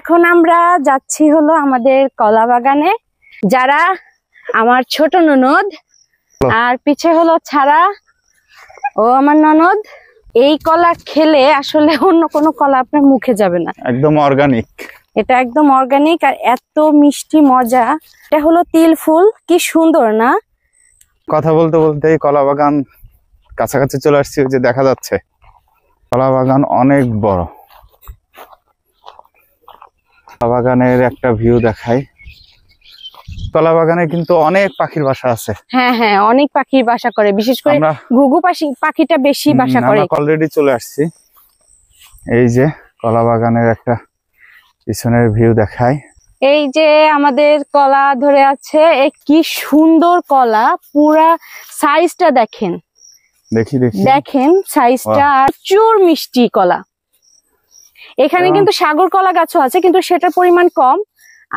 এখন আমরা যাচ্ছি হলো আমাদের কলা বাগানে। যারা আমার ছোট ননদ আর পিছে হলো ছাড়া ও আমার ননদ। এই কলা খেলে আসলে অন্য কোনো কলা আপনার মুখে যাবে না, একদম অর্গানিক। এটা একদম অর্গানিক আর এত মিষ্টি মজা। এটা হলো তিল ফুল, কি সুন্দর না? কথা বলতে বলতে কলা বাগান কাছাকাছি চলে আসছি, যে দেখা যাচ্ছে কলা বাগান অনেক বড়। কলা বাগানের একটা ভিউ দেখাই। কলা বাগানে কিন্তু অনেক পাখির বাসা আছে। হ্যাঁ হ্যাঁ, অনেক পাখির বাসা করে, বিশেষ করে ঘুঘু পাখিটা বেশি বাসা করে। আমরা অলরেডি চলে আসছি। এই যে কলা বাগানের একটা পিছনের ভিউ দেখাই। এই যে আমাদের কলা ধরে আছে, কি সুন্দর কলা, পুরা সাইজটা দেখেন। দেখি দেখি দেখেন সাইজটা, প্রচুর মিষ্টি কলা। এখানে কিন্তু সাগর কলা গাছও আছে, কিন্তু সেটার পরিমাণ কম।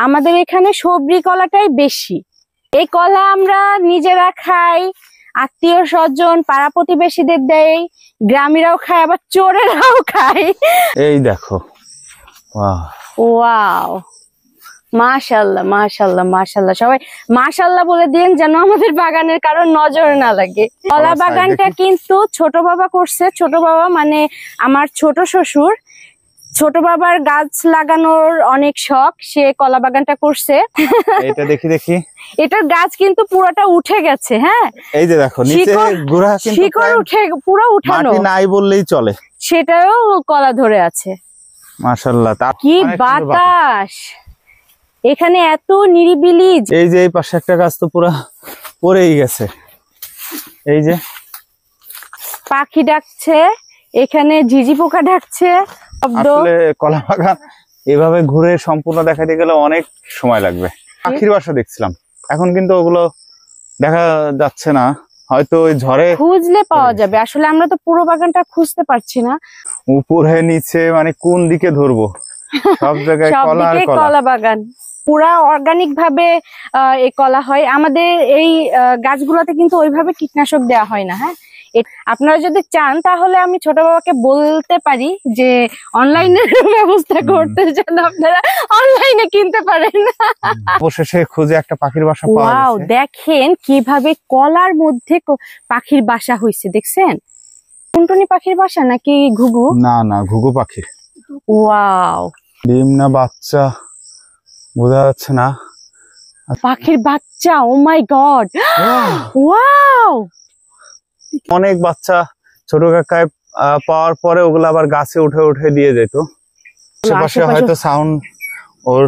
আমাদের এখানে সবরি কলাটাই বেশি। এই কলা আমরা নিজেরা খাই, আত্মীয় স্বজন পাড়া প্রতিবেশীদের দেয়, গ্রামীরাও খায়, আবার চোরেরাও খায়। এই দেখো, ওয়াও, মাশাআল্লাহ মাশাআল্লাহ মাশাআল্লাহ। সবাই মাশাআল্লাহ বলে দিন যেন আমাদের বাগানের কারণ নজর না লাগে। কলা বাগানটা কিন্তু ছোট বাবা করছে। ছোট বাবা মানে আমার ছোট শ্বশুর। ছোট বাবার গাছ লাগানোর অনেক শখ, সে কলা বাগানটা করছে। এটা দেখি দেখি, এটার গাছ কিন্তু পুরোটা উঠে গেছে। হ্যাঁ, এই যে দেখো নিচে গোড়া কিন্তু শিকড় উঠে পুরো উঠানো, মাটি নাই বললেই চলে। সেটাও কলা ধরে আছে। মাশাআল্লাহ, কি বাতাস এখানে, এত নিরিবিলি। এই যে এই পাশে একটা গাছ তো পুরো পড়েই গেছে। এই যে পাখি ডাকছে, এখানে ঝিঝি পোকা ডাকছে। আসলে কলা বাগান এভাবে ঘুরে সম্পূর্ণ দেখাতে গেলে অনেক সময় লাগবে। পাখির বাসা দেখছিলাম, এখন কিন্তু ওগুলো দেখা যাচ্ছে না, হয়তো ওই ঝড়ে খুঁজলে পাওয়া যাবে। আসলে আমরা তো পুরো বাগানটা খুঁজতে পারছি না, উপরে নিচে মানে কোন দিকে ধরবো, সব জায়গায় কলা আর কলা বাগান। পুরা অর্গানিক ভাবে এই কলা হয়। আমাদের এই গাছগুলোতে কিন্তু ওইভাবে কীটনাশক দেওয়া হয় না। হ্যাঁ, আপনারা যদি চান তাহলে আমি ছোট বাবাকে বলতে পারি যে অনলাইনে ব্যবস্থা করতে, যেন আপনারা অনলাইনে কিনতে পারেন। অবশেষে খুঁজে একটা পাখির বাসা পাওয়া গেছে। দেখেন কিভাবে কলার মধ্যে পাখির বাসা হয়েছে, দেখছেন? টুনটুনি পাখির বাসা নাকি ঘুঘু? না না, ঘুঘু পাখি। ওয়াও, ডিম না বাচ্চা বোঝা যাচ্ছে না। পাখির বাচ্চা, ও মাই গড, ওয়াও। অনেক বাচ্চা ছোট কাকায় পাওয়ার পরে ওগুলো আবার গাছে উঠে উঠে দিয়ে যেত। আশেপাশে হয়তো সাউন্ড ওর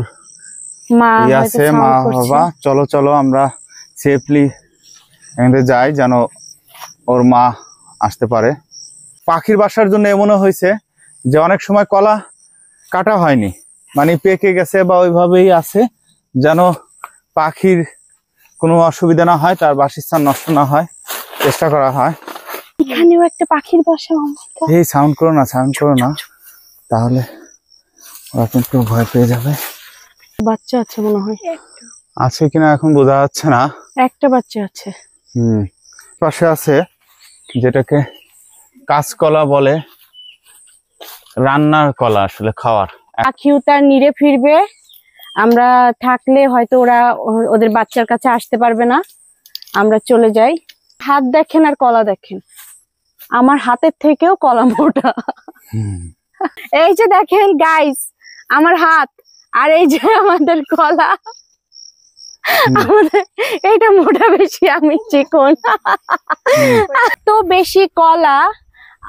মা আছে, মা বাবা। চলো চলো আমরা সেফলি যাই, যেন ওর মা আসতে পারে। পাখির বাসার জন্য এমনও হয়েছে যে অনেক সময় কলা কাটা হয়নি, মানে পেকে গেছে বা ওইভাবেই আছে, যেন পাখির কোনো অসুবিধা না হয়, তার বাসস্থান নষ্ট না হয়, চেষ্টা করা হয়। এখানেও একটা পাখির বাসা। এই সাউন্ড করো না, সাউন্ড করো না, তাহলে ওরা কিন্তু ভয় পেয়ে যাবে। বাচ্চা আছে মনে হয়, আছে কিনা এখন বোঝা যাচ্ছে না। একটা বাচ্চা আছে। পাশে আছে যেটাকে কাঁচকলা বলে, রান্নার কলা, আসলে খাওয়ার। পাখিও তার নিরে ফিরবে, আমরা থাকলে হয়তো ওরা ওদের বাচ্চার কাছে আসতে পারবে না, আমরা চলে যাই। হাত দেখেন আর কলা দেখেন, আমার হাতের থেকেও কলা মোটা। এই যে দেখেন গাইস, আমার হাত আর এই যে আমাদের কলা, আমাদের এইটা মোটা বেশি, আমি চিকন। তো বেশি কলা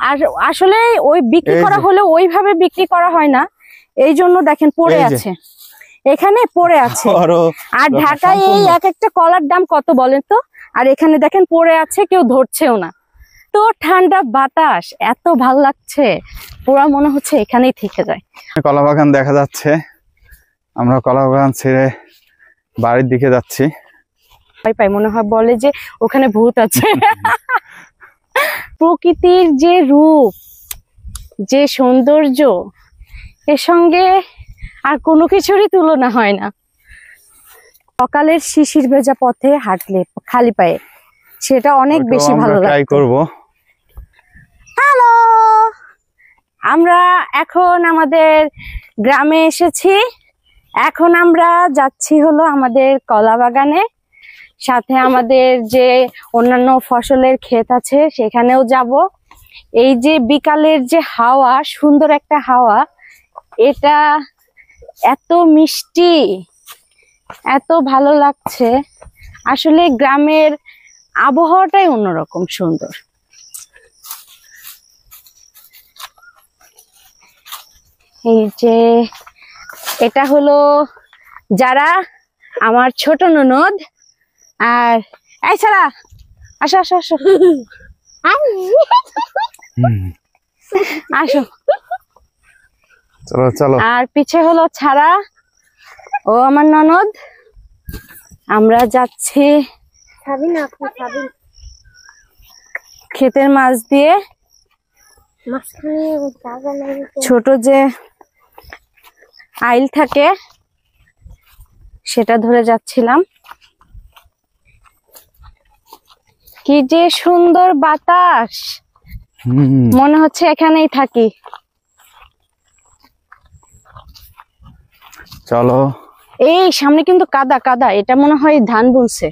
আর আসলে ওই বিক্রি করা হলে ওইভাবে বিক্রি করা হয় না, এই জন্য দেখেন পড়ে আছে, এখানে পড়ে আছে। আর ঢাকায় এই এক একটা কলার দাম কত বলেন তো, আর এখানে দেখেন পড়ে আছে, কেউ ধরছেও না। তো ঠান্ডা বাতাস, এত ভাল লাগছে, পুরা মনে হচ্ছে এখানেই থেকে যায়। কলা বাগান দেখা যাচ্ছে, আমরা কলা বাগান ছেড়ে বাড়ির দিকে যাচ্ছি। পাই মনে হয় বলে যে ওখানে ভূত আছে। প্রকৃতির যে রূপ, যে সৌন্দর্য, এর সঙ্গে আর কোনো কিছুরই তুলনা হয় না। সকালের শিশির ভেজা পথে হাঁটলে খালি পায়ে, সেটা অনেক বেশি ভালো লাগে। ট্রাই করব। হ্যালো, আমরা এখন আমাদের গ্রামে এসেছি। এখন আমরা যাচ্ছি হলো আমাদের কলা বাগানে, সাথে আমাদের যে অন্যান্য ফসলের ক্ষেত আছে সেখানেও যাব। এই যে বিকালের যে হাওয়া, সুন্দর একটা হাওয়া, এটা এত মিষ্টি, এত ভালো লাগছে। আসলে গ্রামের আবহাওয়াটাই অন্যরকম সুন্দর। এই যে এটা হলো যারা আমার ছোট ননদ, আর এই ছাড়া আসো আসো আসো আসো, চলো চলো। আর পিছে হলো ছাড়া, ও আমার ননদ। আমরা যাচ্ছি ক্ষেতের মাছ দিয়ে, ছোট যে আইল থাকে সেটা ধরে যাচ্ছিলাম। কি যে সুন্দর বাতাস, মনে হচ্ছে এখানেই থাকি। চলো। এই সামনে কিন্তু কাদা কাদা, এটা মনে হয় ধান বুনছে।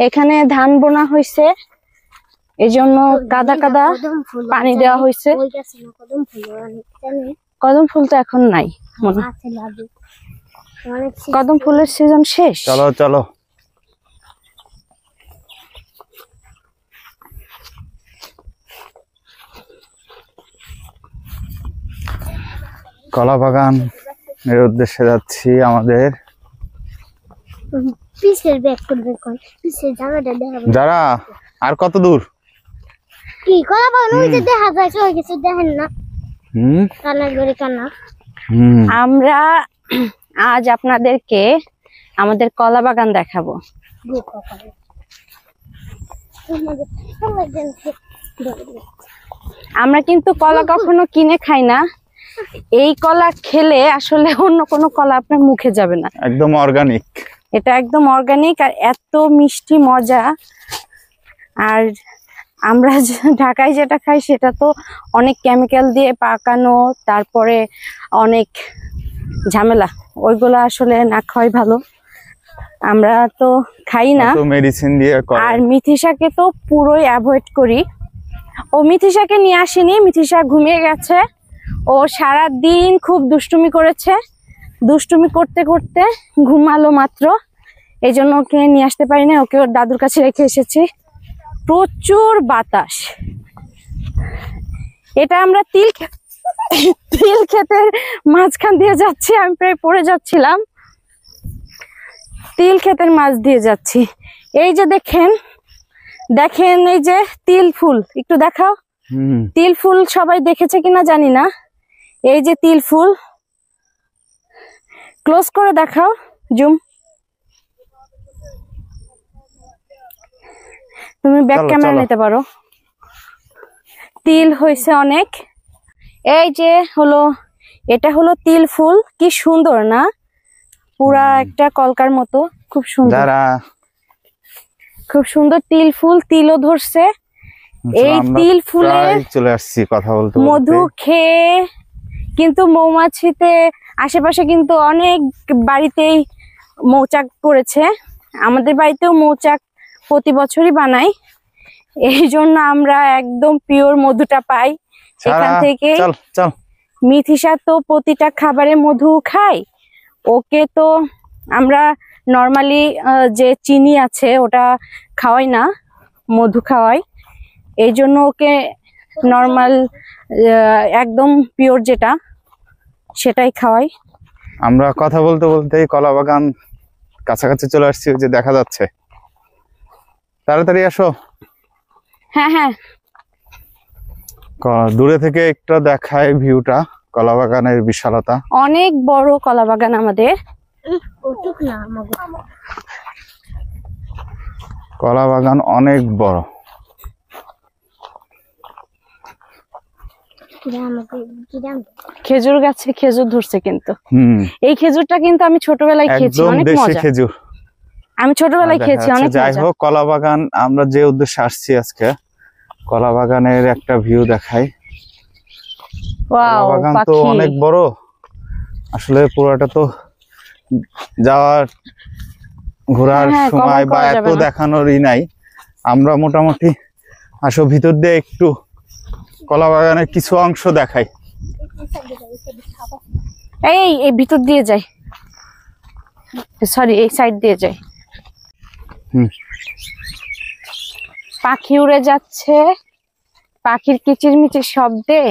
এখানে ধান বোনা হয়েছে, এই জন্য কাদা কাদা পানি দেওয়া হয়েছে। কদম ফুল তো এখন নাই মনে হয়, কদম ফুলের সিজন শেষ। চলো চলো। কলা বাগান এর উদ্দেশ্যে যাচ্ছি আমাদের। যারা আর কত দূর? কি কলা বাগান ওই যে দেখা যায়, ওই কিছু দেখেন না? কানা গরি কানা। আমরা আজ আপনাদেরকে আমাদের কলা বাগান দেখাবো। আমরা কিন্তু কলা কখনো কিনে খাই না। এই কলা খেলে আসলে অন্য কোনো কলা আপনার মুখে যাবে না, একদম অর্গানিক। এটা একদম অর্গানিক, আর এত মিষ্টি মজা। আর আমরা ঢাকায় যেটা খাই সেটা তো অনেক কেমিক্যাল দিয়ে পাকানো, তারপরে অনেক ঝামেলা, ওইগুলো আসলে না খাওয়াই ভালো। আমরা তো খাই না, মেডিসিন দিয়ে। আর মিথিশাকে তো পুরোই অ্যাভয়েড করি। ও মিথিশাকে নিয়ে আসেনি, মিথিশা ঘুমিয়ে গেছে। ও সারা দিন খুব দুষ্টুমি করেছে, দুষ্টুমি করতে করতে ঘুমালো মাত্র, এই জন্য ওকে নিয়ে আসতে পারি না। ওকে ওর দাদুর কাছে রেখে এসেছি। প্রচুর বাতাস। এটা আমরা তিল ক্ষেতের মাঝখান দিয়ে যাচ্ছি, আমি প্রায় পড়ে যাচ্ছিলাম। তিল ক্ষেতের মাছ দিয়ে যাচ্ছি। এই যে দেখেন দেখেন, এই যে তিল ফুল, একটু দেখাও। তিল ফুল সবাই দেখেছে কিনা জানি না। এই যে তিল ফুল, ক্লোজ করে দেখাও, জুম। তুমি ব্যাক ক্যামেরা নিতে পারো। তিল হয়েছে অনেক। এই যে হলো, এটা হলো তিল ফুল। কি সুন্দর না, পুরা একটা কলকার মতো, খুব সুন্দর, খুব সুন্দর তিল ফুল। তিলও ধরছে। এই তিল ফুলের চলে আসছি কথা বলতে, মধু খেয়ে কিন্তু মৌমাছিতে আশেপাশে কিন্তু অনেক বাড়িতেই মৌচাক করেছে। আমাদের বাড়িতেও মৌচাক প্রতি বছরই বানাই, এই জন্য আমরা একদম পিওর মধুটা পাই এখান থেকে। মিথিশা তো প্রতিটা খাবারে মধু খায়। ওকে তো আমরা নর্মালি যে চিনি আছে ওটা খাওয়াই না, মধু খাওয়াই। এই জন্য ওকে নর্মাল একদম পিওর যেটা সেটাই খাওয়াই। আমরা কথা বলতে বলতে কলা বাগান কাছাকাছি চলে আসছি, যে দেখা যাচ্ছে। তাড়াতাড়ি আসো। হ্যাঁ হ্যাঁ, দূরে থেকে একটু দেখায় ভিউটা, কলা বাগানের বিশালতা। অনেক বড় কলা বাগান আমাদের। কলা বাগান অনেক বড়। খেজুর গাছে খেজুর ধরছে কিন্তু। এই খেজুরটা কিন্তু আমি ছোটবেলায় খেয়েছি, অনেক মজা। খেজুর আমি ছোটবেলায় খেয়েছি, অনেক মজা। যাই হোক, কলা বাগান আমরা যে উদ্দেশ্যে আসছি আজকে, কলা বাগানের একটা ভিউ দেখাই। কলা বাগান তো অনেক বড়, আসলে পুরোটা তো যাওয়ার ঘোরার হ্যাঁ, cover সময় বা করা এত যাবে না। দেখানোরই নাই। আমরা মোটামুটি আসো ভিতর দিয়ে একটু কলা বাগানের কিছু অংশ দেখাই। এই ভিতর দিয়ে যাই, সরি এই সাইড দিয়ে যাই। হুম। পাখি উড়ে যাচ্ছে, পাখির কিচিরমিচির শব্দে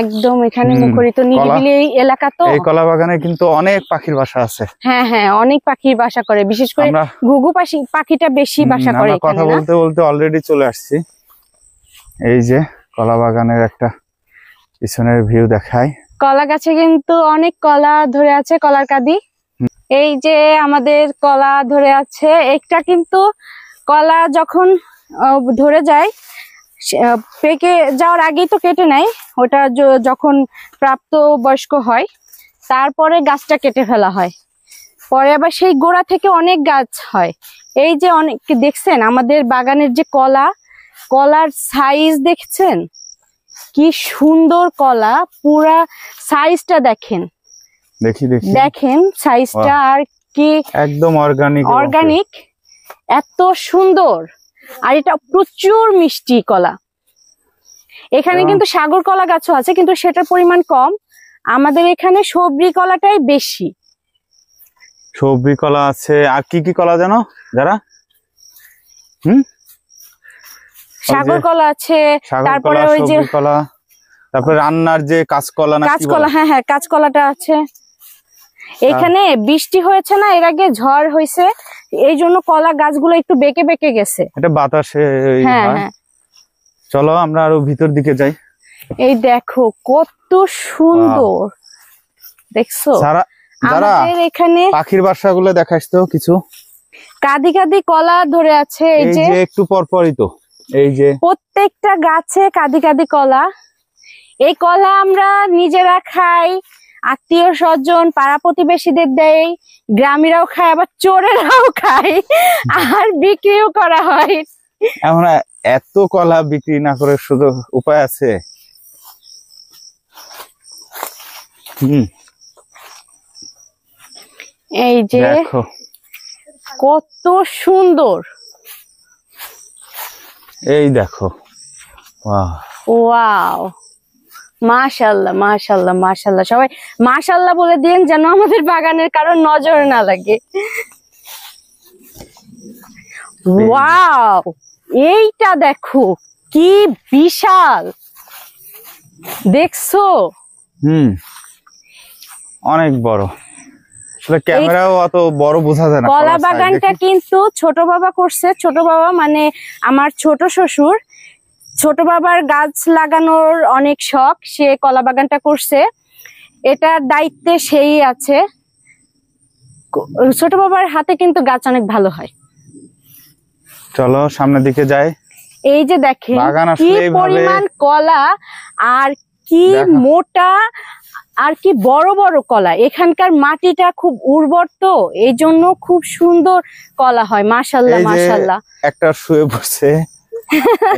একদম এখানে মুখরিত, নিরিবিলি এই এলাকা তো। এই কলা বাগানে কিন্তু অনেক পাখির বাসা আছে। হ্যাঁ হ্যাঁ, অনেক পাখি বাসা করে, বিশেষ করে ঘুঘু পাখিটা বেশি বাসা করে আমরা কথা এখানে, না? বলতে বলতে অলরেডি চলে আসছি। এই যে কলা বাগানের একটা পিছনের ভিউ দেখায়। কলা গাছে কিন্তু অনেক কলা ধরে আছে, কলার কাঁদি। এই যে আমাদের কলা ধরে আছে, একটা কিন্তু কলা যখন ধরে যায়, পেকে যাওয়ার আগেই তো কেটে নেয়, ওটা যখন প্রাপ্ত বয়স্ক হয় তারপরে গাছটা কেটে ফেলা হয়, পরে আবার সেই গোড়া থেকে অনেক গাছ হয়। এই যে অনেক দেখছেন আমাদের বাগানের যে কলার সাইজ দেখছেন, কি সুন্দর কলা, পুরা সাইজটা দেখেন, দেখেন সাইজটা, আর কি একদম অর্গানিক, এত সুন্দর। আর এটা প্রচুর মিষ্টি কলা। এখানে কিন্তু সাগর কলা গাছও আছে, কিন্তু সেটার পরিমাণ কম। আমাদের এখানে সবরি কলাটাই বেশি। সবরি কলা আছে, আর কি কি কলা জানো যারা? সাগর কলা আছে, তারপরে ওই যে কলা, তারপরে রান্নার যে কাঁচকলা, না কাঁচকলা, হ্যাঁ হ্যাঁ কাঁচকলাটা আছে। এখানে বৃষ্টি হয়েছে না, এর আগে ঝড় হয়েছে, এই জন্য কলা গাছগুলো একটু বেঁকে বেঁকে গেছে। এটা বাতাসে। হ্যাঁ হ্যাঁ, চলো আমরা আরো ভিতর দিকে যাই। এই দেখো কত সুন্দর, দেখছো? আমাদের এখানে পাখির বাসাগুলো দেখাস তো কিছু। কাঁদি কাঁদি কলা ধরে আছে, এই যে একটু পরপরই তো, এই যে প্রত্যেকটা গাছে কাঁদি কাঁদি কলা। এই কলা আমরা নিজেরা খাই, আত্মীয় স্বজন পাড়া প্রতিবেশীদের দেয়, গ্রামীরাও খায়, আবার চোরেরাও খায়, আর বিক্রিও করা হয়। এখন এত কলা বিক্রি না করে শুধু উপায় আছে? এই যে দেখো কত সুন্দর, এই দেখো, ওয়াও, মাশাআল্লাহ মাশাআল্লাহ মাশাআল্লাহ। সবাই মাশাআল্লাহ বলে দিন, যেন আমাদের বাগানের কারণ নজর না লাগে। ওয়াও, এইটা দেখো কি বিশাল, দেখছো? অনেক বড়, ক্যামেরাও অত বড় বোঝা যায় না। কলা বাগানটা কিন্তু ছোট বাবা করছে, ছোট বাবা মানে আমার ছোট শ্বশুর। ছোট বাবার গাছ লাগানোর অনেক শখ, সে কলা বাগানটা করছে, এটার দায়িত্বে সেই আছে। ছোট বাবার হাতে কিন্তু গাছ অনেক ভালো হয়। চলো সামনের দিকে যাই। এই যে দেখেন কি পরিমাণ কলা, আর কি মোটা, আর কি বড় বড় কলা। এখানকার মাটিটা খুব উর্বর, তো এই জন্য খুব সুন্দর কলা হয়। মাশাআল্লাহ মাশাআল্লাহ। একটা শুয়ে পড়ছে,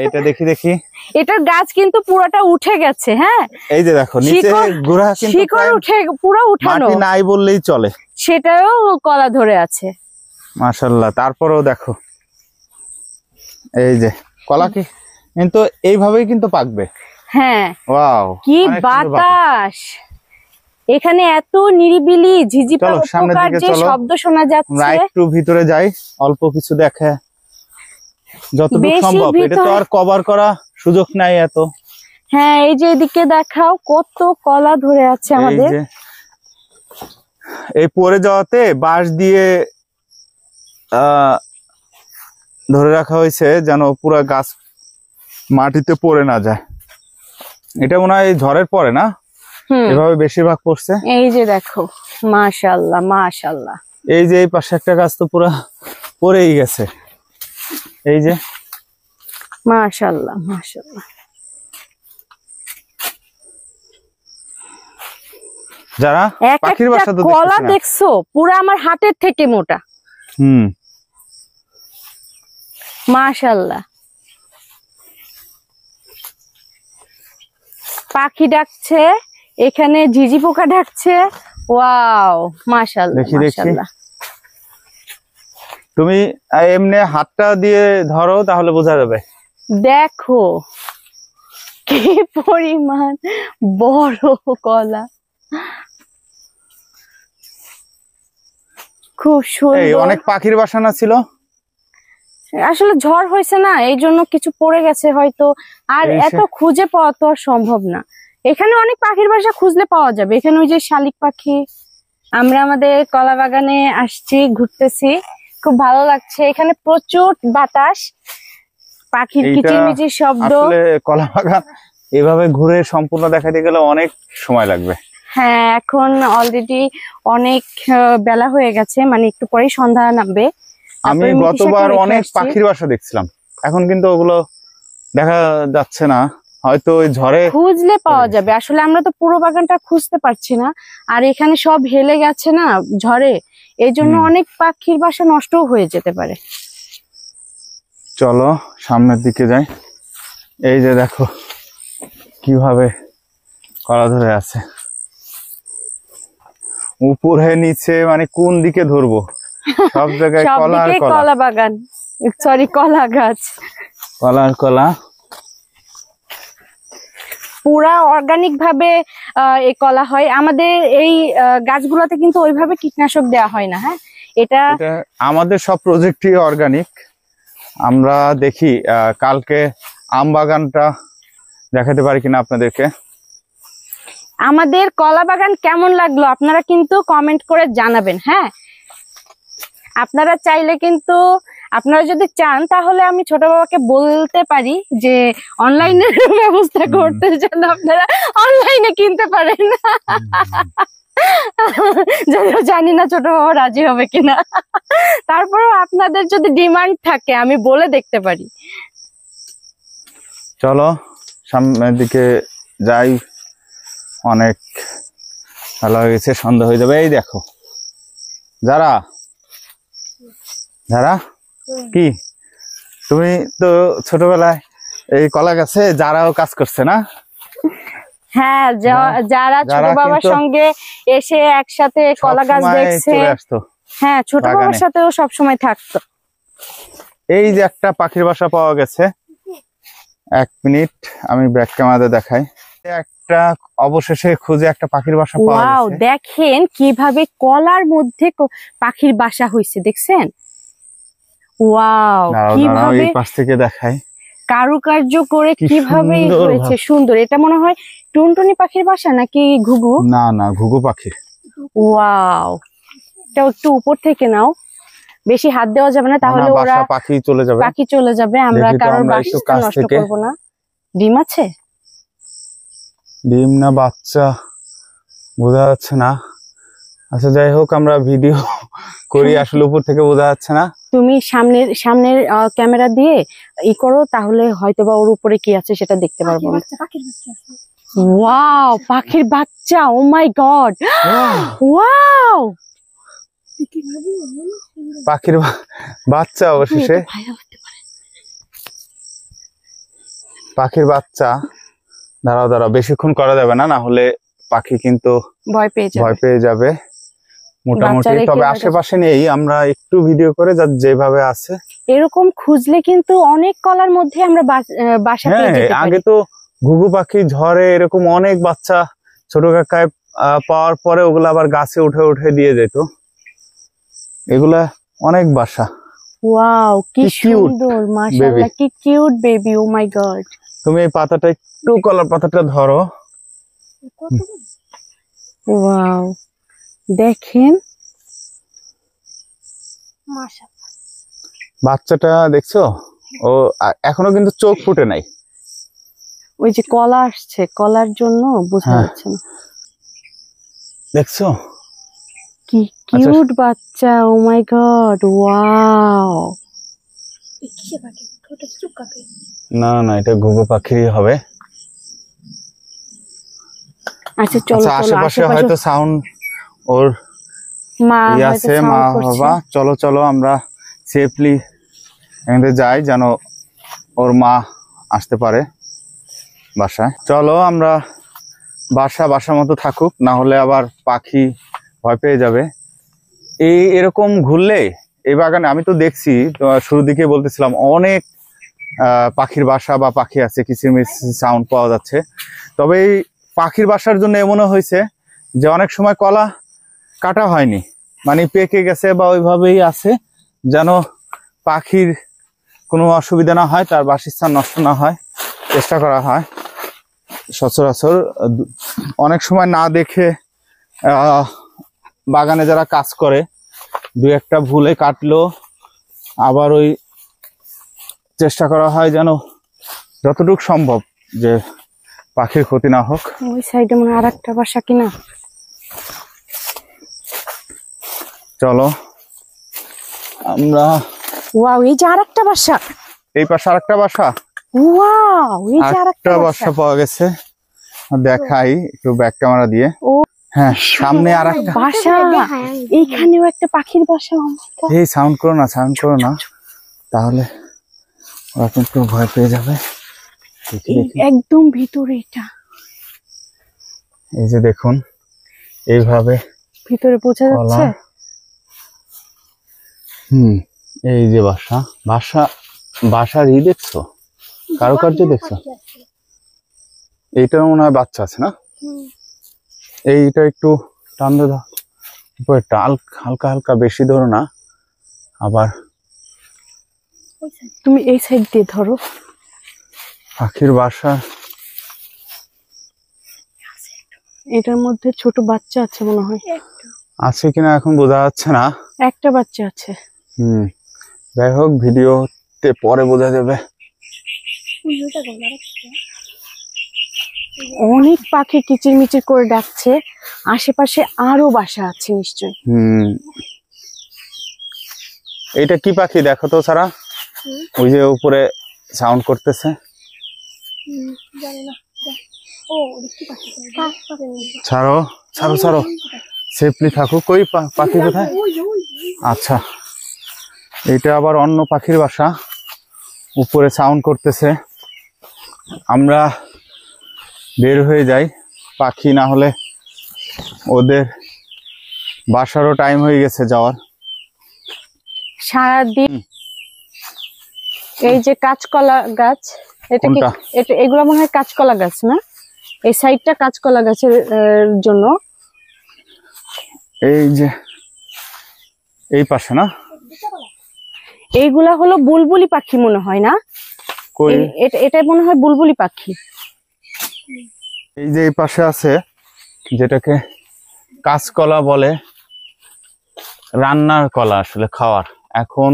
এটা দেখি এটার গাছ কিন্তু পুরোটা উঠে গেছে। হ্যাঁ, এই যে দেখো নিচে গোড়া কিন্তু শিকড় উঠে পুরো উঠানো, মাটি নাই বললেই চলে, সেটাও কলা ধরে আছে। মাশাআল্লাহ। তারপরেও দেখো এই যে কলা কি কিন্তু এইভাবেই কিন্তু পাকবে। হ্যাঁ, ওয়াও, কি বাতাস এখানে, এত নিরিবিলি, ঝিঝি পোকার যে শব্দ শোনা যাচ্ছে। একটু ভিতরে যাই, অল্প কিছু দেখে যতটুকু সম্ভব। এটা তো আর কভার করা সুযোগ নাই এত। হ্যাঁ, এই যে এদিকে দেখাও কত কলা ধরে আছে আমাদের। এই পড়ে যাওয়াতে বাঁশ দিয়ে ধরে রাখা হয়েছে যেন পুরো গাছ মাটিতে পড়ে না যায়। এটা মনে হয় ঝড়ের পরে না, এভাবে বেশিরভাগ পড়ছে। এই যে দেখো, মাশাআল্লাহ মাশাআল্লাহ। এই যে এই পাশে একটা গাছ তো পুরো পড়েই গেছে। এই যে মাশাআল্লাহ মাশাআল্লাহ। যারা পাখির বাসা তো কলা দেখছো, পুরো আমার হাতের থেকে মোটা। মাশাআল্লাহ। পাখি ডাকছে, এখানে ঝিঝি পোকা ডাকছে। ওয়াও, মাশাআল্লাহ দেখি দেখি। মাশাআল্লাহ। তুমি এমনি হাতটা দিয়ে ধরো তাহলে বোঝা যাবে। দেখো কি পরিমাণ বড় কলা, খুব এই সুন্দর। অনেক পাখির বাসা না ছিল? আসলে ঝড় হয়েছে না, এই জন্য কিছু পড়ে গেছে হয়তো। আর এই এত খুঁজে পাওয়া তো আর সম্ভব না। এখানে অনেক পাখির বাসা খুঁজলে পাওয়া যাবে। এখানে ওই যে শালিক পাখি। আমরা আমাদের কলা বাগানে আসছি, ঘুরতেছি, খুব ভালো লাগছে। এখানে প্রচুর বাতাস, পাখির এইটা কিচিরমিচির শব্দ। আসলে কলা বাগান এভাবে ঘুরে সম্পূর্ণ দেখাতে গেলে অনেক সময় লাগবে। হ্যাঁ, এখন অলরেডি অনেক বেলা হয়ে গেছে, মানে একটু পরেই সন্ধ্যা নামবে। আমি তারপরে গতবার মিঠিসাকে রেখে অনেক আসছি। পাখির বাসা দেখছিলাম, এখন কিন্তু ওগুলো দেখা যাচ্ছে না, হয়তো ওই ঝড়ে। খুঁজলে পাওয়া যাবে। আসলে আমরা তো পুরো বাগানটা খুঁজতে পারছি না, আর এখানে সব হেলে গেছে না ঝড়ে, এই জন্য অনেক পাখির বাসা নষ্টও হয়ে যেতে পারে। চলো সামনের দিকে যাই। এই যে দেখো কিভাবে কলা ধরে আছে, উপরে নিচে, মানে কোন দিকে ধরবো, সব জায়গায় সব কলা আর দিকে কলা, কলা বাগান, সরি কলা গাছ। কলা আর কলা। পুরা অর্গানিক ভাবে এই কলা হয় আমাদের। এই গাছগুলোতে কিন্তু ওইভাবে কীটনাশক দেওয়া হয় না। হ্যাঁ, এটা এটা আমাদের সব প্রজেক্টই অর্গানিক। আমরা দেখি কালকে আম বাগানটা দেখাতে পারি কিনা আপনাদেরকে। আমাদের কলা বাগান কেমন লাগলো আপনারা কিন্তু কমেন্ট করে জানাবেন। হ্যাঁ, আপনারা চাইলে কিন্তু, আপনারা যদি চান তাহলে আমি ছোট বাবাকে বলতে পারি যে অনলাইনের ব্যবস্থা করতে, যেন আপনারা অনলাইনে কিনতে পারেন। জানি না ছোট বাবা রাজি হবে কিনা, তারপরেও আপনাদের যদি ডিমান্ড থাকে আমি বলে দেখতে পারি। চলো সামনের দিকে যাই, অনেক ভালো হয়ে গেছে, সন্ধ্যা হয়ে যাবে। এই দেখো যারা যারা কি, তুমি তো ছোটবেলায় এই কলা গাছে যারাও কাজ করছে না? হ্যাঁ, যারা ছোট বাবার কিন্তু সঙ্গে এসে একসাথে কলা গাছ সবসময় দেখছে। চলে আসতো। হ্যাঁ, ছোট বাবার বাগানে। সাথেও সবসময় থাকতো। এই যে একটা পাখির বাসা পাওয়া গেছে, 1 মিনিট আমি ব্যাক ক্যামেরাতে দেখাই। একটা অবশেষে খুঁজে একটা পাখির বাসা পাওয়া ওয়াও, গেছে। দেখেন কিভাবে কলার মধ্যে পাখির বাসা হয়েছে, দেখছেন? ওয়াও, দাঁড়াও দাঁড়াও, কিভাবে এই পাশ থেকে দেখাই। কারুকার্য করে কি কিভাবে সুন্দর হয়েছে, ভাব। সুন্দর। এটা মনে হয় টুনটুনি পাখির বাসা নাকি ঘুঘু? না না, ঘুঘু পাখি। ওয়াও, এটা একটু উপর থেকে নাও, বেশি হাত দেওয়া যাবে না, তাহলে না, ওরা বাসা পাখি চলে যাবে। পাখি চলে যাবে। আমরা দেখি তো, কারোর আমরা একটু বাসা কাছ নষ্ট থেকে। করব না। ডিম আছে? ডিম না বাচ্চা বোঝা যাচ্ছে না। আচ্ছা যাই হোক, আমরা ভিডিও করি, আসলে উপর থেকে বোঝা যাচ্ছে না। তুমি সামনের ক্যামেরা দিয়ে করো, তাহলে হয়তোবা ওর উপরে কি আছে সেটা দেখতে পারবো। ওয়াও, পাখির বাচ্চা, ও মাই গড, ওয়াও, পাখির বাচ্চা অবশেষে, পাখির বাচ্চা। দাঁড়াও দাঁড়াও, বেশিক্ষণ করা যাবে না, না হলে পাখি কিন্তু ভয় পেয়ে যাবে মোটামুটি। বাচ্চা রেখে তবে হয়তো- আশেপাশে নেই, আমরা একটু ভিডিও করে যেভাবে আছে। এরকম খুঁজলে কিন্তু অনেক কলার মধ্যে আমরা বাসা পেয়ে হ্যাঁ, যেতে আগে পারি। তো ঘুঘু পাখি ঝড়ে এরকম অনেক বাচ্চা ছোট কাকায় পাওয়ার পরে ওগুলো আবার গাছে উঠে উঠে দিয়ে যেত। এগুলা অনেক বাসা। ওয়াও, কি কি cute সুন্দর, মাশাআল্লাহ, কি কিউট বেবি, ও মাই গড। তুমি এই পাতাটা একটু, কলার পাতাটা ধরো। ওয়াও, দেখেন বাচ্চাটা দেখছো, ও এখনো কিন্তু চোখ ফুটে নাই। ওই যে কলা আসছে, কলার জন্য বোঝা হ্যাঁ। যাচ্ছে না। দেখছো কি কিউট বাচ্চা, ও মাই গড, ওয়াও। না না, এটা ঘুঘু পাখি হবে। আচ্ছা চলো আচ্ছা, চলো, আশেপাশে হয়তো সাউন্ড ওর মা হয়তো আছে, sound মা করছে। বাবা। চলো চলো আমরা সেফলি এখানে যাই, যেন ওর মা আসতে পারে বাসায়। চলো আমরা বাসার মতো থাকুক, না হলে আবার পাখি ভয় পেয়ে যাবে। এরকম ঘুরলে এই বাগানে আমি তো দেখছি, শুরুর দিকে বলতেছিলাম অনেক পাখির বাসা বা পাখি আছে, কিচিরমিচির সাউন্ড পাওয়া যাচ্ছে। তবে এই পাখির বাসার জন্য এমনও হয়েছে যে অনেক সময় কলা কাটা হয়নি, মানে পেকে গেছে বা ওইভাবেই আছে, যেন পাখির কোনো অসুবিধা না হয়, তার বাসস্থান নষ্ট না হয়, চেষ্টা করা হয়। সচরাচর অনেক সময় না দেখে বাগানে যারা কাজ করে দু একটা ভুলে কাটলো, আবার ওই চেষ্টা করা হয় যেন যতটুকু সম্ভব যে পাখির ক্ষতি না হোক। ওই সাইডে মনে হয় আরেকটা বাসা কিনা। চলো আমরা, ওয়াও, এই যে আরেকটা বাসা, এই পাশে আরেকটা বাসা, ওয়াও, এই যে আরেকটা আরেকটা বাসা পাওয়া গেছে। দেখাই একটু ব্যাক ক্যামেরা দিয়ে। ও হ্যাঁ, সামনে আরেকটা বাসা, এইখানেও একটা পাখির বাসা। এই সাউন্ড করো না, তাহলে ওরা কিন্তু ভয় পেয়ে যাবে। একদম ভিতরে এটা, এই যে দেখুন এইভাবে ভিতরে বোঝা যাচ্ছে। এই যে বাসার দেখছো, কারুকার্য দেখছো? এইটার মনে হয় বাচ্চা আছে না? এইটা একটু টান দাও, উপরেরটা হালকা হালকা, বেশি ধরো না। আবার তুমি এই সাইড দিয়ে ধরো। পাখির বাসা, এটার মধ্যে ছোট বাচ্চা আছে মনে হয়, আছে কিনা এখন বোঝা যাচ্ছে না। একটা বাচ্চা আছে। যাই হোক, ভিডিওতে পরে বোঝা যাবে। অনেক পাখি কিচিরমিচির করে ডাকছে, আশেপাশে আরো বাসা আছে নিশ্চয়। এইটা কি পাখি দেখো তো সারা, ওই যে উপরে সাউন্ড করতেছে। ছাড়ো ছাড়ো ছাড়ো, সেফলি থাকুক। ওই পাখি কোথায়? আচ্ছা, এটা আবার অন্য পাখির বাসা, উপরে সাউন্ড করতেছে। আমরা বের হয়ে যাই, পাখি না হলে ওদের বাসারও টাইম হয়ে গেছে যাওয়ার। সারাদিন এই যে কাঁচকলা গাছ, এটা কি, এটা এগুলো মনে হয় কাঁচকলা গাছ না? এই সাইডটা কাঁচকলা গাছের জন্য। এই যে এই পাশে না, এইগুলা হলো বুলবুলি পাখি মনে হয় না? এটা মনে হয় বুলবুলি পাখি। এই যে এই পাশে আছে, যেটাকে কাঁচকলা বলে, রান্নার কলা, আসলে খাওয়ার। এখন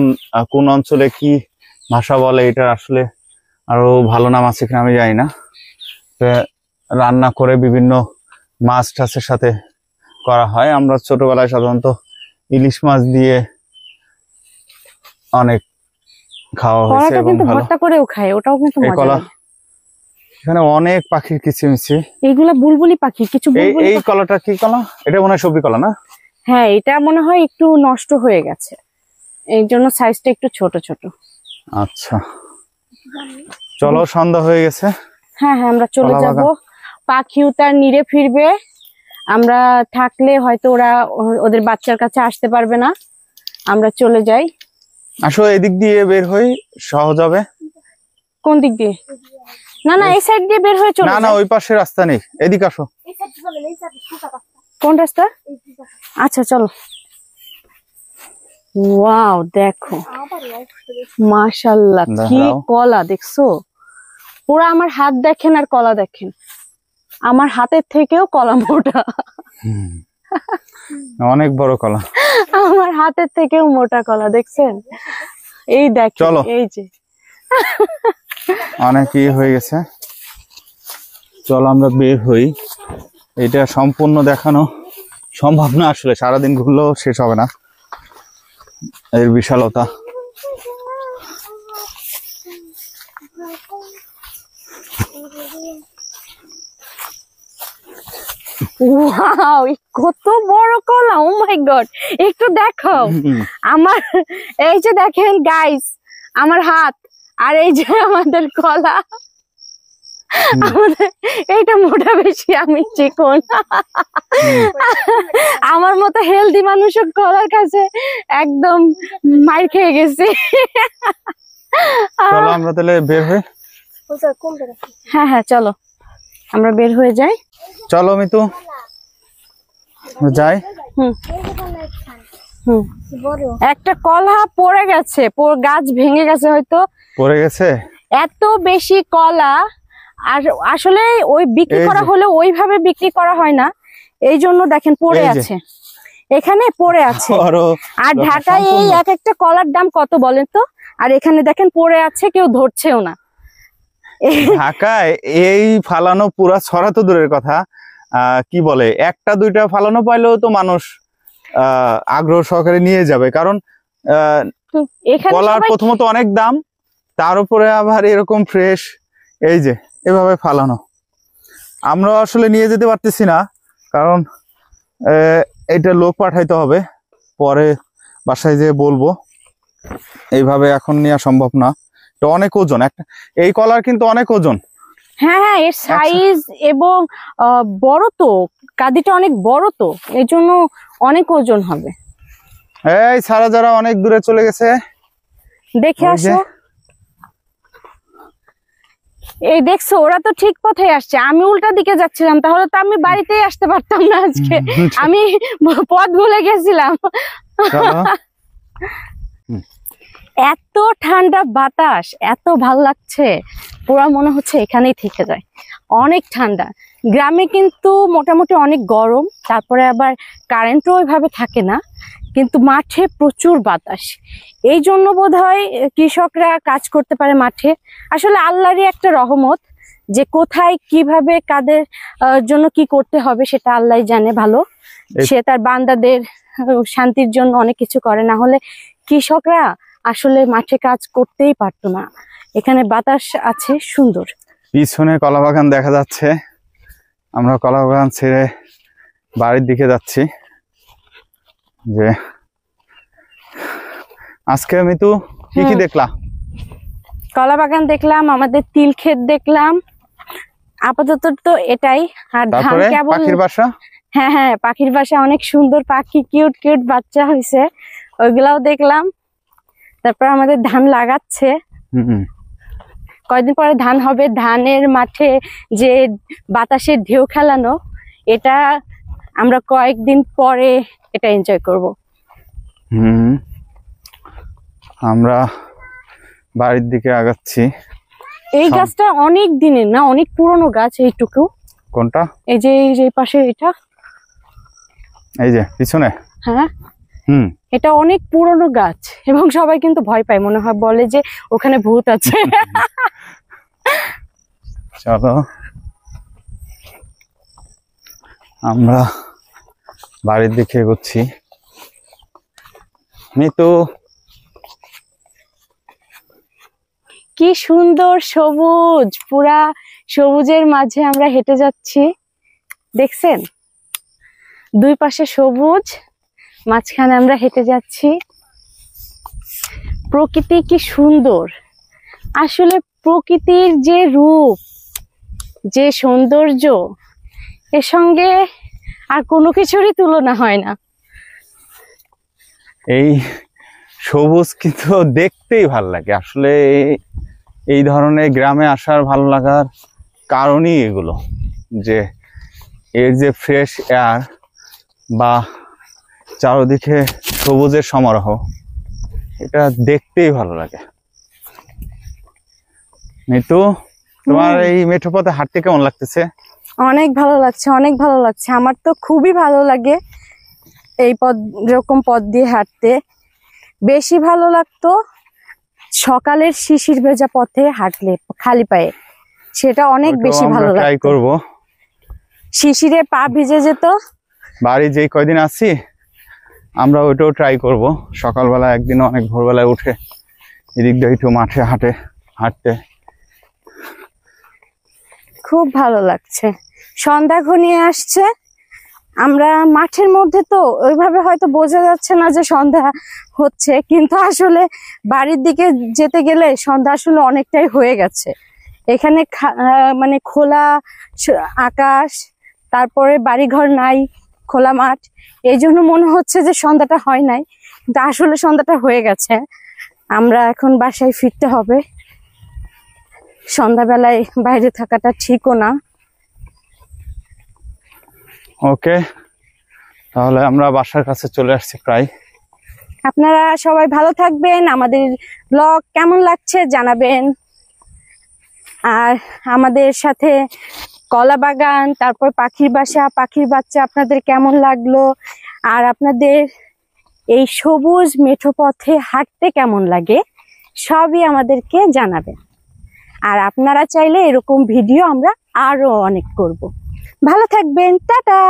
কোন অঞ্চলে কি ভাষা বলে এটা আসলে আরো ভালো নাম আছে কিনা আমি জানি না। রান্না করে বিভিন্ন মাছ টাছের সাথে করা হয়। আমরা ছোটবেলায় সাধারণত ইলিশ মাছ দিয়ে অনেক খাওয়া হয়েছে এবং ভালো। ভর্তা করেও খায়, ওটাও কিন্তু মজা লাগে। এখানে অনেক পাখির কিচিমিচি। এইগুলা বুলবুলি পাখি, কিছু বুলবুলি। এই কলাটা কি কলা? এটা মনে হয় সবজি কলা না? হ্যাঁ, এটা মনে হয় একটু নষ্ট হয়ে গেছে, এই জন্য সাইজটা একটু ছোট ছোট। আচ্ছা, চলো, সন্ধ্যা হয়ে গেছে। হ্যাঁ হ্যাঁ, আমরা চলে যাব। পাখিও তার নিরে ফিরবে, আমরা থাকলে হয়তো ওরা ওদের বাচ্চার কাছে আসতে পারবে না। আমরা চলে যাই। আসো, এদিক দিয়ে বের হই, সহজ হবে। কোন দিক দিয়ে? না না, এই সাইড দিয়ে বের হয়ে চলে। না না, ওই পাশে রাস্তা নেই, এদিকে আসো। কোন রাস্তা? আচ্ছা চলো। ওয়াও, দেখো মাশাআল্লাহ, কি কলা দেখছো? পুরো আমার হাত দেখেন আর কলা দেখেন, আমার হাতের থেকেও কলা মোটা। অনেক বড় কলা, আমার হাতের থেকেও মোটা কলা, দেখছেন? এই দেখো, এই যে অনেকই হয়ে গেছে। চলো আমরা বের হই। এটা সম্পূর্ণ দেখানো সম্ভব না আসলে, সারাদিন ঘুরলেও শেষ হবে না এর বিশালতা। ওয়াও, কত বড় কলা! ও মাই গড, একটু দেখো। আমার এই যে দেখেন গাইস, আমার হাত, আর এই যে আমাদের কলা। আমাদের এইটা মোটা বেশি, আমি চিকন। আমার মতো হেলদি মানুষও কলার কাছে একদম মার খেয়ে গেছে। চলো আমরা তাহলে বের হই। হ্যাঁ হ্যাঁ চলো আমরা বের হয়ে যাই। চলো মিতু যাই। হুম হুম একটা কলা পড়ে গেছে, গাছ ভেঙে গেছে হয়তো, পড়ে গেছে। এত বেশি কলা। আর আসলে ওই বিক্রি করা হলে ওইভাবে বিক্রি করা হয় না, এই জন্য দেখেন পড়ে আছে, এখানে পড়ে আছে। আর ঢাকায় এই এক একটা কলার দাম কত বলেন তো, আর এখানে দেখেন পড়ে আছে, কেউ ধরছেও না। ঢাকায় এই ফালানো পুরা ছড়া তো দূরের কথা, কি বলে একটা দুইটা ফালানো পাইলেও তো মানুষ আগ্রহ সহকারে নিয়ে যাবে, কারণ কলার প্রথমত অনেক দাম, তার উপরে আবার এরকম ফ্রেশ এই যে এভাবে ফালানো। আমরা আসলে নিয়ে যেতে পারতেছি না, কারণ এটা লোক পাঠাইতে হবে, পরে বাসায় যেয়ে বলবো। এইভাবে এখন নেওয়া সম্ভব না, এটা অনেক ওজন। একটা এই কলার কিন্তু অনেক ওজন। হ্যাঁ হ্যাঁ এর সাইজ এবং বড় তো, কাঁদিটা অনেক বড় তো, এই জন্য অনেক ওজন হবে। এই সারা যারা অনেক দূরে চলে গেছে, দেখে আসো। এই দেখছো ওরা তো ঠিক পথে আসছে, আমি উল্টা দিকে যাচ্ছিলাম, তাহলে তো আমি বাড়িতেই আসতে পারতাম না আজকে, আমি পথ ভুলে গেছিলাম। এত ঠান্ডা বাতাস, এত ভাল লাগছে, পুরো মনে হচ্ছে এখানেই থেকে যায়, অনেক ঠান্ডা। গ্রামে কিন্তু মোটামুটি অনেক গরম, তারপরে আবার কারেন্টও ওইভাবে থাকে না, কিন্তু মাঠে প্রচুর বাতাস, এই জন্য বোধহয় কৃষকরা কাজ করতে পারে মাঠে। আসলে আল্লাহরই একটা রহমত, যে কোথায় কিভাবে কাদের জন্য কি করতে হবে সেটা আল্লাহ জানে ভালো। সে তার বান্দাদের শান্তির জন্য অনেক কিছু করে, না হলে কৃষকরা আসলে মাঠে কাজ করতেই পারতো না। এখানে বাতাস আছে সুন্দর, পিছনে কলা বাগান দেখা যাচ্ছে, আমরা কলা বাগান ছেড়ে বাড়ির দিকে যাচ্ছি। যে আজকে মিতু কি কি দেখলা? কলা বাগান দেখলাম, আমাদের তিল ক্ষেত দেখলাম, আপাতত তো এটাই। আর ধান কেবল, পাখির বাসা, হ্যাঁ হ্যাঁ পাখির বাসা, অনেক সুন্দর পাখি, কিউট কিউট বাচ্চা হয়েছে, ওইগুলাও দেখলাম। তারপর আমাদের ধান লাগাচ্ছে, কয়েকদিন পরে ধান হবে। ধানের মাঠে যে বাতাসের ঢেউ খেলানো, এটা আমরা কয়েকদিন পরে এটা এনজয় করব। আমরা বাড়ির দিকে আগাচ্ছি। এই গাছটা অনেক দিনের না, অনেক পুরনো গাছ। এইটুকু কোনটা? এই যে পাশে এটা, এই যে পিছনে। হ্যাঁ এটা অনেক পুরনো গাছ, এবং সবাই কিন্তু ভয় পায়, মনে হয় বলে যে ওখানে ভূত আছে। চলো আমরা বাড়ির দিকে এগোচ্ছি। মিতু কি সুন্দর সবুজ, পুরা সবুজের মাঝে আমরা হেঁটে যাচ্ছি, দেখছেন? দুই পাশে সবুজ, মাঝখানে আমরা হেঁটে যাচ্ছি। প্রকৃতি কি সুন্দর, আসলে প্রকৃতির যে রূপ, যে সৌন্দর্য, এর সঙ্গে আর কোনো কিছুরই তুলনা হয় না। এই সবুজ কিন্তু দেখতেই ভাল লাগে। আসলে এই ধরনের গ্রামে আসার ভালো লাগার কারণই এগুলো, যে এর যে ফ্রেশ এয়ার বা চারদিকে সবুজের সমারোহ, এটা দেখতেই ভালো লাগে। মিতু, তোমার এই মেঠো পথে হাঁটতে কেমন লাগতেছে? অনেক ভালো লাগছে, অনেক ভালো লাগছে। আমার তো খুবই ভালো লাগে এই এরকম পথ দিয়ে হাঁটতে। বেশি ভালো লাগতো সকালের শিশির ভেজা পথে হাঁটলে খালি পায়ে, সেটা অনেক বেশি ভালো লাগতো। ট্রাই করব। শিশিরে পা ভিজে যেত। বাড়ি যেই কয়দিন আছি আমরা ওইটাও ট্রাই করব। সকালবেলা একদিন অনেক ভোরবেলায় উঠে এদিক দিয়ে একটু মাঠে হাঁটতে খুব ভালো লাগছে। সন্ধ্যা ঘনিয়ে আসছে, আমরা মাঠের মধ্যে, তো ওইভাবে হয়তো বোঝা যাচ্ছে না যে সন্ধ্যা হচ্ছে, কিন্তু আসলে বাড়ির দিকে যেতে গেলে সন্ধ্যা আসলে অনেকটাই হয়ে গেছে। এখানে মানে খোলা আকাশ, তারপরে বাড়িঘর নাই, খোলা মাঠ, এই জন্য মনে হচ্ছে যে সন্ধ্যাটা হয় নাই, কিন্তু আসলে সন্ধ্যাটা হয়ে গেছে। আমরা এখন বাসায় ফিরতে হবে, সন্ধ্যাবেলায় বাইরে থাকাটা ঠিকও না। ওকে, তাহলে আমরা বাসার কাছে চলে আসছি প্রায়। আপনারা সবাই ভালো থাকবেন, আমাদের ব্লগ কেমন লাগছে জানাবেন, আর আমাদের সাথে কলা বাগান, তারপর পাখির বাসা, পাখির বাচ্চা আপনাদের কেমন লাগলো, আর আপনাদের এই সবুজ মেঠো পথে হাঁটতে কেমন লাগে সবই আমাদেরকে জানাবেন। আর আপনারা চাইলে এরকম ভিডিও আমরা আরো অনেক করব। ভালো থাকবেন, টাটা।